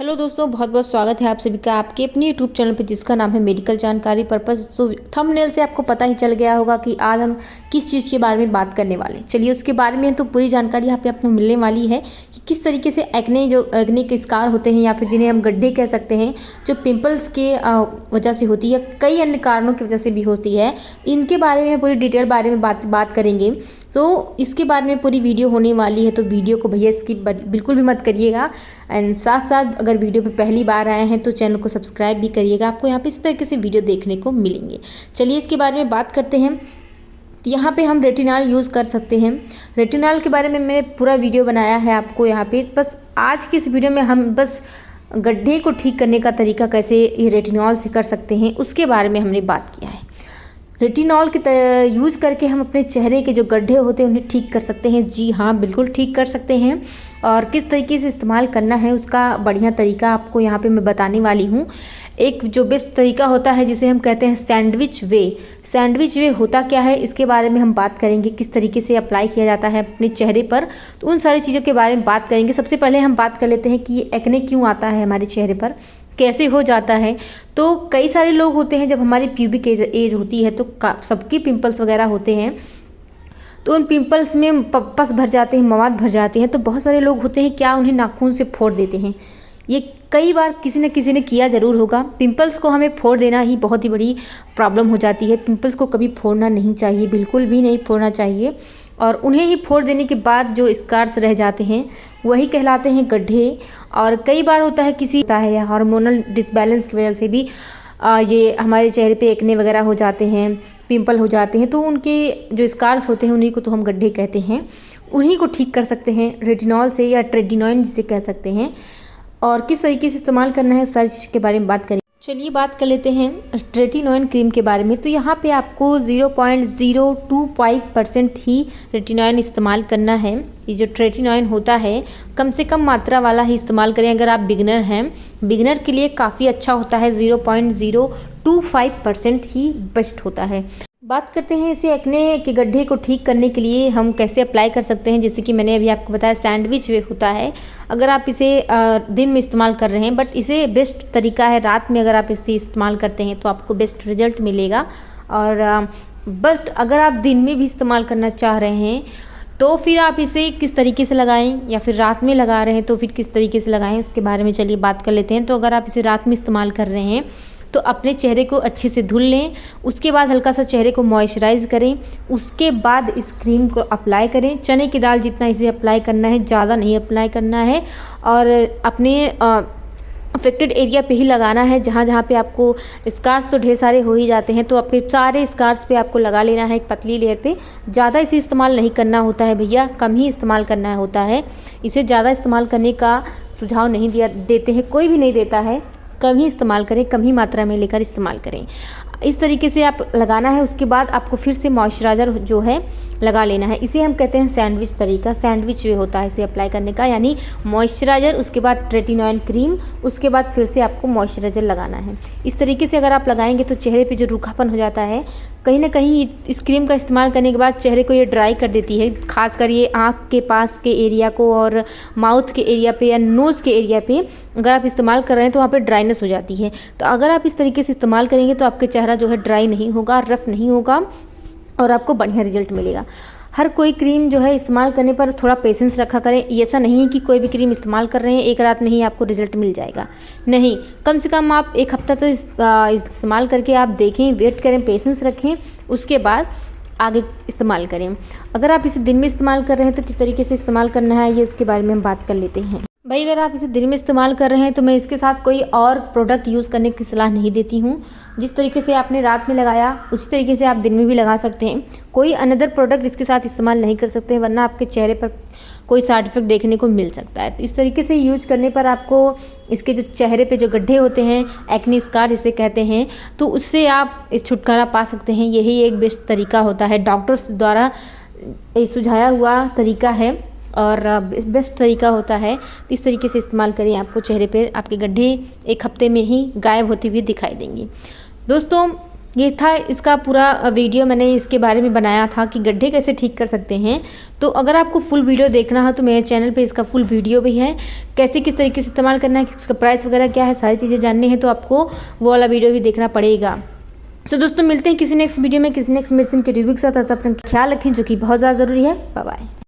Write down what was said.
Hello दोस्तों, बहुत बहुत स्वागत है आप सभी का आपके अपनी यूट्यूब चैनल पे जिसका नाम है मेडिकल जानकारी पर्पस। तो थंबनेल से आपको पता ही चल गया होगा कि आज हम किस चीज़ के बारे में बात करने वाले हैं। चलिए उसके बारे में तो पूरी जानकारी यहाँ पे आपको मिलने वाली है कि किस तरीके से एक्ने के स्कार होते हैं या फिर जिन्हें हम गड्ढे कह सकते हैं, जो पिंपल्स के वजह से होती है, कई अन्य कारणों की वजह से भी होती है। इनके बारे में पूरी डिटेल बारे में बात करेंगे। तो इसके बारे में पूरी वीडियो होने वाली है, तो वीडियो को भैया स्किप बिल्कुल भी मत करिएगा। एंड साथ साथ अगर वीडियो पे पहली बार आए हैं तो चैनल को सब्सक्राइब भी करिएगा, आपको यहाँ पे इस तरीके से वीडियो देखने को मिलेंगे। चलिए इसके बारे में बात करते हैं। तो यहाँ पे हम रेटिनॉल यूज़ कर सकते हैं। रेटिनॉल के बारे में मैंने पूरा वीडियो बनाया है आपको यहाँ पे। बस आज की इस वीडियो में हम बस गड्ढे को ठीक करने का तरीका कैसे ये रेटिनॉल से कर सकते हैं उसके बारे में हमने बात किया है। रेटिनॉल के यूज़ करके हम अपने चेहरे के जो गड्ढे होते हैं उन्हें ठीक कर सकते हैं। जी हाँ, बिल्कुल ठीक कर सकते हैं। और किस तरीके से इस्तेमाल करना है उसका बढ़िया तरीका आपको यहाँ पे मैं बताने वाली हूँ। एक जो बेस्ट तरीका होता है जिसे हम कहते हैं सैंडविच वे। सैंडविच वे होता क्या है इसके बारे में हम बात करेंगे, किस तरीके से अप्लाई किया जाता है अपने चेहरे पर, तो उन सारी चीज़ों के बारे में बात करेंगे। सबसे पहले हम बात कर लेते हैं कि ये एक्ने क्यों आता है हमारे चेहरे पर, कैसे हो जाता है। तो कई सारे लोग होते हैं, जब हमारी प्यूबिक एज होती है तो सबके पिंपल्स वगैरह होते हैं, तो उन पिंपल्स में पस भर जाते हैं, मवाद भर जाते हैं। तो बहुत सारे लोग होते हैं क्या, उन्हें नाखून से फोड़ देते हैं। ये कई बार किसी न किसी ने किया ज़रूर होगा। पिंपल्स को हमें फोड़ देना ही बहुत ही बड़ी प्रॉब्लम हो जाती है। पिंपल्स को कभी फोड़ना नहीं चाहिए, बिल्कुल भी नहीं फोड़ना चाहिए। और उन्हें ही फोड़ देने के बाद जो स्कार्स रह जाते हैं वही कहलाते हैं गड्ढे। और कई बार होता है हार्मोनल डिसबैलेंस की वजह से भी ये हमारे चेहरे पे एक्ने वगैरह हो जाते हैं, पिंपल हो जाते हैं। तो उनके जो स्कार्स होते हैं उन्हीं को तो हम गड्ढे कहते हैं। उन्हीं को ठीक कर सकते हैं रेटिनॉल से, या ट्रेटिनॉइन जिसे कह सकते हैं। और किस तरीके से इस्तेमाल करना है सारी चीज़ के बारे में बात करें। चलिए बात कर लेते हैं ट्रेटिनॉइन क्रीम के बारे में। तो यहाँ पे आपको 0.025% ही रेटिनॉइन इस्तेमाल करना है। ये जो ट्रेटिनॉइन होता है कम से कम मात्रा वाला ही इस्तेमाल करें। अगर आप बिगनर हैं, बिगनर के लिए काफ़ी अच्छा होता है। 0.025% ही बेस्ट होता है। बात करते हैं इसे एक्ने के गड्ढे को ठीक करने के लिए हम कैसे अप्लाई कर सकते हैं। जैसे कि मैंने अभी आपको बताया सैंडविच वे होता है। अगर आप इसे दिन में इस्तेमाल कर रहे हैं, बट इसे बेस्ट तरीका है रात में अगर आप इसे इस्तेमाल करते हैं तो आपको बेस्ट रिजल्ट मिलेगा। और बट अगर आप दिन में भी इस्तेमाल करना चाह रहे हैं तो फिर आप इसे किस तरीके से लगाएं, या फिर रात में लगा रहे हैं तो फिर किस तरीके से लगाएं उसके बारे में चलिए बात कर लेते हैं। तो अगर आप इसे रात में इस्तेमाल कर रहे हैं तो अपने चेहरे को अच्छे से धुल लें। उसके बाद हल्का सा चेहरे को मॉइस्चराइज़ करें। उसके बाद इस क्रीम को अप्लाई करें। चने की दाल जितना इसे अप्लाई करना है, ज़्यादा नहीं अप्लाई करना है। और अपने अफेक्टेड एरिया पे ही लगाना है, जहाँ जहाँ पे आपको स्कार्स तो ढेर सारे हो ही जाते हैं, तो आपके सारे स्कार्स पे आपको लगा लेना है एक पतली लेयर पे। ज़्यादा इसे इस्तेमाल नहीं करना होता है भैया, कम ही इस्तेमाल करना होता है। इसे ज़्यादा इस्तेमाल करने का सुझाव नहीं देते हैं, कोई भी नहीं देता है। कम ही इस्तेमाल करें, कम ही मात्रा में लेकर इस्तेमाल करें। इस तरीके से आप लगाना है। उसके बाद आपको फिर से मॉइस्चराइज़र जो है लगा लेना है। इसे हम कहते हैं सैंडविच तरीका। सैंडविच वे होता है इसे अप्लाई करने का, यानी मॉइस्चराइज़र, उसके बाद ट्रेटिनॉइन क्रीम, उसके बाद फिर से आपको मॉइस्चराइज़र लगाना है। इस तरीके से अगर आप लगाएंगे तो चेहरे पे जो रूखापन हो जाता है, कहीं ना कहीं इस क्रीम का इस्तेमाल करने के बाद चेहरे को ये ड्राई कर देती है। खासकर ये आँख के पास के एरिया को और माउथ के एरिया पे या नोज़ के एरिया पे अगर आप इस्तेमाल कर रहे हैं तो वहाँ पे ड्राइनेस हो जाती है। तो अगर आप इस तरीके से इस्तेमाल करेंगे तो आपके चेहरा जो है ड्राई नहीं होगा, रफ़ नहीं होगा और आपको बढ़िया रिजल्ट मिलेगा। हर कोई क्रीम जो है इस्तेमाल करने पर थोड़ा पेशेंस रखा करें। ऐसा नहीं है कि कोई भी क्रीम इस्तेमाल कर रहे हैं एक रात में ही आपको रिजल्ट मिल जाएगा, नहीं। कम से कम आप एक हफ्ता तो इस्तेमाल करके आप देखें, वेट करें, पेशेंस रखें, उसके बाद आगे इस्तेमाल करें। अगर आप इसे दिन में इस्तेमाल कर रहे हैं तो किस तरीके से इस्तेमाल करना है ये इसके बारे में हम बात कर लेते हैं। भाई अगर आप इसे दिन में इस्तेमाल कर रहे हैं तो मैं इसके साथ कोई और प्रोडक्ट यूज़ करने की सलाह नहीं देती हूँ। जिस तरीके से आपने रात में लगाया उसी तरीके से आप दिन में भी लगा सकते हैं। कोई अनदर प्रोडक्ट इसके साथ इस्तेमाल नहीं कर सकते हैं, वरना आपके चेहरे पर कोई साइड इफेक्ट देखने को मिल सकता है। तो इस तरीके से यूज करने पर आपको इसके जो चेहरे पे जो गड्ढे होते हैं, एक्ने स्कार जिसे कहते हैं, तो उससे आप इस छुटकारा पा सकते हैं। यही एक बेस्ट तरीका होता है, डॉक्टर्स द्वारा सुझाया हुआ तरीका है और बेस्ट तरीका होता है। इस तरीके से इस्तेमाल करें, आपको चेहरे पे आपके गड्ढे एक हफ्ते में ही गायब होते हुए दिखाई देंगे। दोस्तों ये था इसका पूरा वीडियो, मैंने इसके बारे में बनाया था कि गड्ढे कैसे ठीक कर सकते हैं। तो अगर आपको फुल वीडियो देखना है तो मेरे चैनल पे इसका फुल वीडियो भी है, कैसे किस तरीके से इस्तेमाल करना है, इसका प्राइस वगैरह क्या है, सारी चीज़ें जाननी है तो आपको वो वाला वीडियो भी देखना पड़ेगा। सो दोस्तों मिलते हैं किसी नेक्स्ट वीडियो में किसी नेक्स्ट मेडिसिन के रिव्यू के साथ। अपना ख्याल रखें जो कि बहुत ज़्यादा ज़रूरी है। Bye bye.